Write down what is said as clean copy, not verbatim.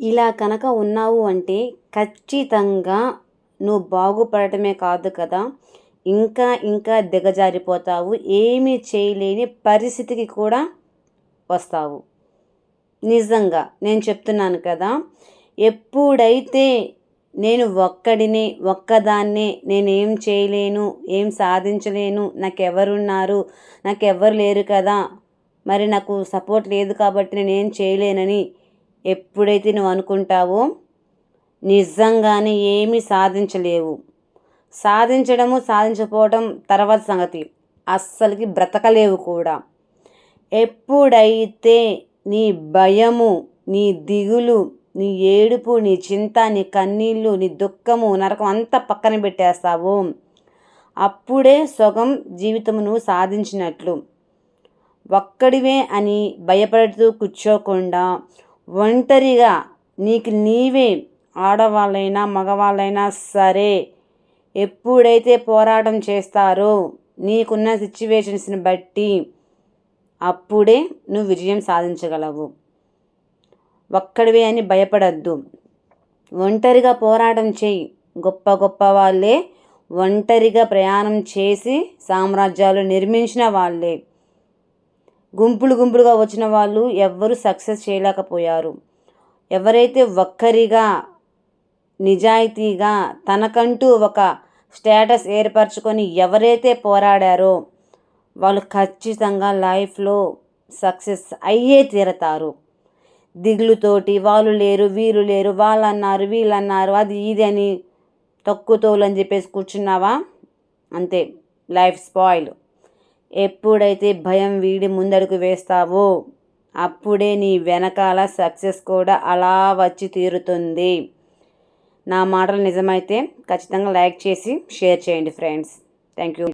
ఇలా కనుక ఉన్నావు అంటే ఖచ్చితంగా నువ్వు బాగుపడటమే కాదు కదా, ఇంకా ఇంకా దిగజారిపోతావు. ఏమీ చేయలేని పరిస్థితికి కూడా వస్తావు. నిజంగా నేను చెప్తున్నాను కదా. ఎప్పుడైతే నేను ఒక్కదాన్నే, నేనేం చేయలేను, ఏం సాధించలేను, నాకెవరున్నారు, నాకెవ్వరు లేరు కదా, మరి నాకు సపోర్ట్ లేదు కాబట్టి నేనేం చేయలేనని ఎప్పుడైతే నువ్వు అనుకుంటావో నిజంగానే ఏమీ సాధించలేవు. సాధించడము సాధించకపోవడం తర్వాత సంగతి, అస్సలకి బ్రతకలేవు కూడా. ఎప్పుడైతే నీ భయము, నీ దిగులు, నీ ఏడుపు, నీ చింత, నీ కన్నీళ్ళు, నీ దుఃఖము, నరకం అంతా పక్కన పెట్టేస్తావో అప్పుడే సగం జీవితం నువ్వు సాధించినట్లు. ఒక్కడివే అని భయపడుతూ కూర్చోకుండా ఒంటరిగా నీకు నీవే, ఆడవాళ్ళైనా మగవాళ్ళైనా సరే, ఎప్పుడైతే పోరాటం చేస్తారో నీకున్న సిచ్యువేషన్స్ని బట్టి అప్పుడే నువ్వు విజయం సాధించగలవు. ఒక్కడివే అని భయపడద్దు, ఒంటరిగా పోరాటం చేయి. గొప్ప గొప్ప వాళ్ళే ఒంటరిగా ప్రయాణం చేసి సామ్రాజ్యాలు నిర్మించిన వాళ్ళే. గుంపులు గుంపులుగా వచ్చిన వాళ్ళు ఎవ్వరూ సక్సెస్ చేయలేకపోయారు. ఎవరైతే ఒక్కరిగా నిజాయితీగా తనకంటూ ఒక స్టేటస్ ఏర్పరచుకొని ఎవరైతే పోరాడారో వాళ్ళు ఖచ్చితంగా లైఫ్లో సక్సెస్ అయ్యే తీరతారు. దిగులుతోటి వాళ్ళు లేరు, వీరు లేరు, వాళ్ళు అన్నారు, వీళ్ళు అన్నారు, అది ఇది అని తక్కువ తోలు అని చెప్పేసి కూర్చున్నావా, అంతే, లైఫ్ స్పాయిల్. ఎప్పుడైతే భయం వీడి ముందడుగు వేస్తావో అప్పుడే నీ వెనకాల సక్సెస్ కూడా అలా వచ్చి తీరుతుంది. నా మాటలు నిజమైతే ఖచ్చితంగా లైక్ చేసి షేర్ చేయండి ఫ్రెండ్స్. Thank you.